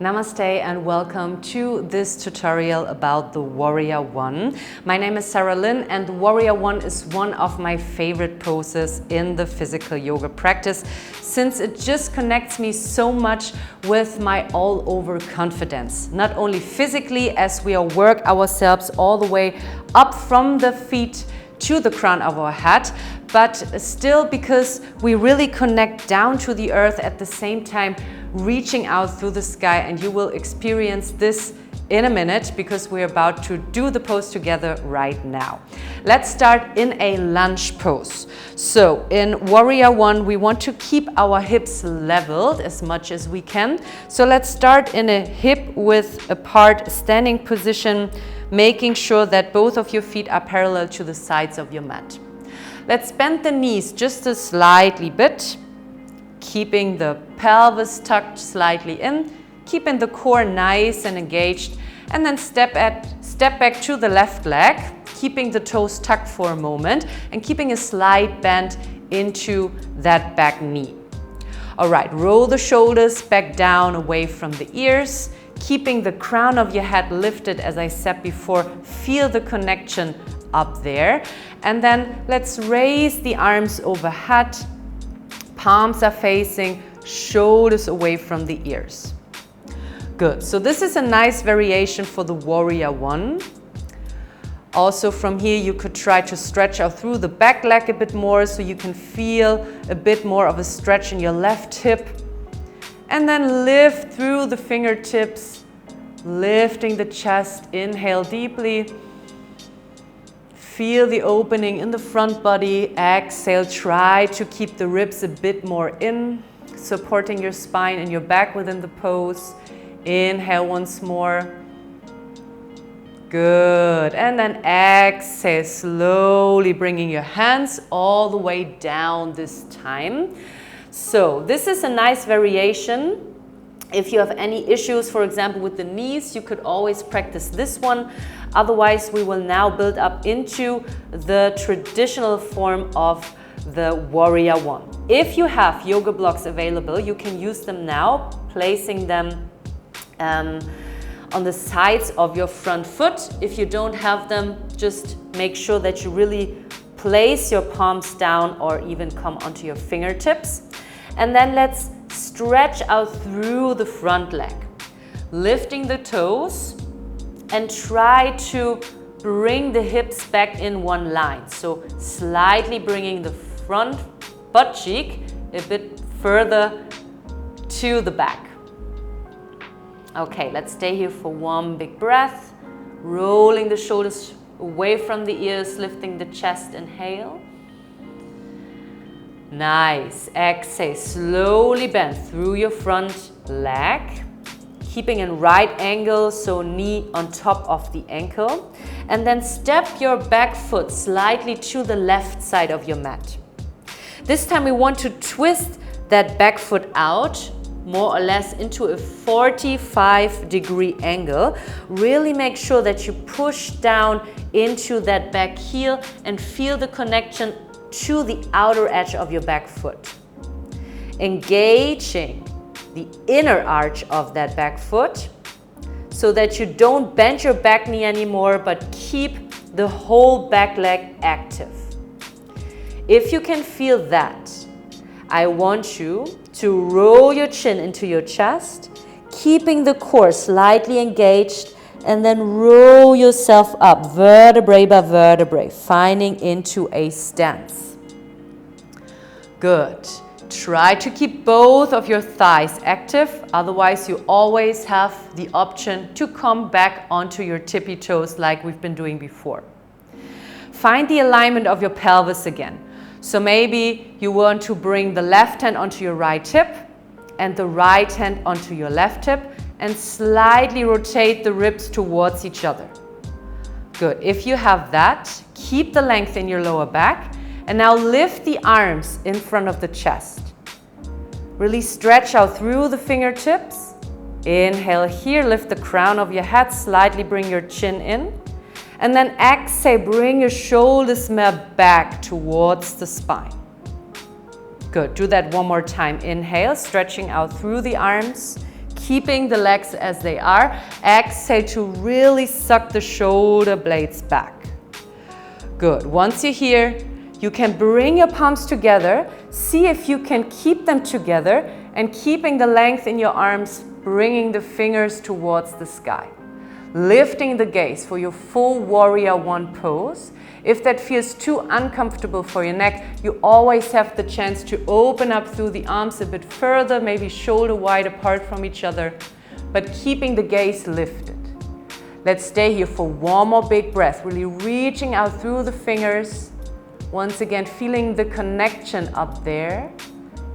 Namaste and welcome to this tutorial about the Warrior One. My name is Sara Lyn and the Warrior One is one of my favorite poses in the physical yoga practice since it just connects me so much with my all-over confidence. Not only physically as we work ourselves all the way up from the feet to the crown of our head, but still because we really connect down to the earth at the same time, reaching out through the sky, and you will experience this in a minute because we're about to do the pose together right now. Let's start in a lunge pose. So in Warrior One, we want to keep our hips leveled as much as we can. So let's start in a hip width apart standing position, making sure that both of your feet are parallel to the sides of your mat. Let's bend the knees just a slightly bit, keeping the pelvis tucked slightly in, keeping the core nice and engaged, and then step back to the left leg, keeping the toes tucked for a moment and keeping a slight bend into that back knee. All right, roll the shoulders back down away from the ears, keeping the crown of your head lifted. As I said before, feel the connection up there. And then let's raise the arms overhead. Palms are facing, shoulders away from the ears. Good, so this is a nice variation for the Warrior One. Also from here you could try to stretch out through the back leg a bit more so you can feel a bit more of a stretch in your left hip. And then lift through the fingertips, lifting the chest, inhale deeply. Feel the opening in the front body. Exhale, try to keep the ribs a bit more in, supporting your spine and your back within the pose. Inhale once more. Good. And then exhale, slowly bringing your hands all the way down this time. So this is a nice variation. If you have any issues, for example, with the knees, you could always practice this one. Otherwise, we will now build up into the traditional form of the Warrior One. If you have yoga blocks available, you can use them now, placing them on the sides of your front foot. If you don't have them, just make sure that you really place your palms down or even come onto your fingertips. And then let's stretch out through the front leg, lifting the toes and try to bring the hips back in one line. So slightly bringing the front butt cheek a bit further to the back. Okay, let's stay here for one big breath, rolling the shoulders away from the ears, lifting the chest, inhale. Nice. Exhale, slowly bend through your front leg, keeping a right angle, so knee on top of the ankle. And then step your back foot slightly to the left side of your mat. This time we want to twist that back foot out, more or less into a 45-degree angle. Really make sure that you push down into that back heel and feel the connection to the outer edge of your back foot. Engaging the inner arch of that back foot so that you don't bend your back knee anymore, but keep the whole back leg active. If you can feel that, I want you to roll your chin into your chest, keeping the core slightly engaged, and then roll yourself up, vertebrae by vertebrae, finding into a stance. Good. Try to keep both of your thighs active, otherwise you always have the option to come back onto your tippy toes like we've been doing before. Find the alignment of your pelvis again. So maybe you want to bring the left hand onto your right hip and the right hand onto your left hip and slightly rotate the ribs towards each other. Good. If you have that, keep the length in your lower back and now lift the arms in front of the chest. Really stretch out through the fingertips. Inhale here, lift the crown of your head, slightly bring your chin in. And then exhale, bring your shoulders back towards the spine. Good, do that one more time. Inhale, stretching out through the arms. keeping the legs as they are. Exhale to really suck the shoulder blades back. Good. Once you're here, you can bring your palms together. See if you can keep them together and keeping the length in your arms, bringing the fingers towards the sky. Lifting the gaze for your full warrior one pose. If that feels too uncomfortable for your neck, you always have the chance to open up through the arms a bit further, maybe shoulder wide apart from each other, but keeping the gaze lifted. Let's stay here for one more big breath, really reaching out through the fingers. Once again, feeling the connection up there.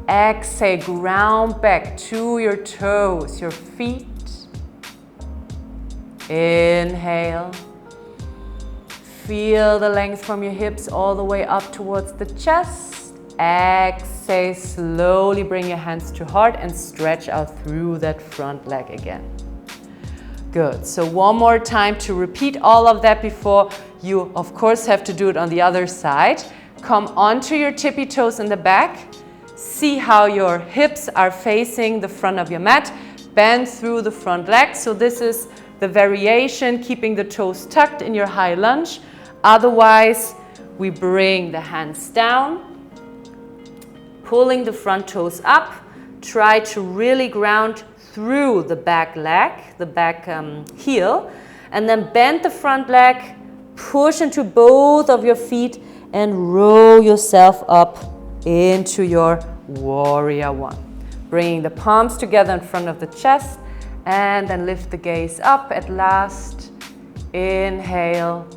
Exhale, ground back to your toes, your feet. Inhale. Feel the length from your hips all the way up towards the chest. Exhale, slowly bring your hands to heart and stretch out through that front leg again. Good, so one more time to repeat all of that before you, of course, have to do it on the other side. Come onto your tippy toes in the back. See how your hips are facing the front of your mat. Bend through the front leg. So this is the variation, keeping the toes tucked in your high lunge. Otherwise, we bring the hands down, pulling the front toes up. Try to really ground through the back leg, the back heel, and then bend the front leg, push into both of your feet, and roll yourself up into your warrior one. Bringing the palms together in front of the chest, and then lift the gaze up at last. Inhale.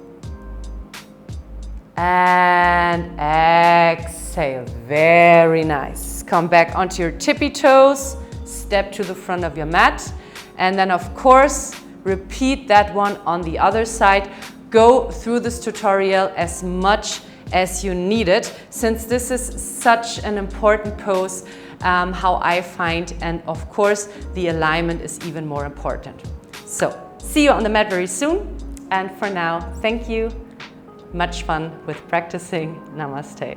And exhale. Very nice. Come back onto your tippy toes. Step to the front of your mat. And then, of course, repeat that one on the other side. Go through this tutorial as much as you need it, since this is such an important pose, how I find, and of course, the alignment is even more important. So, see you on the mat very soon. And for now, thank you. Much fun with practicing. Namaste.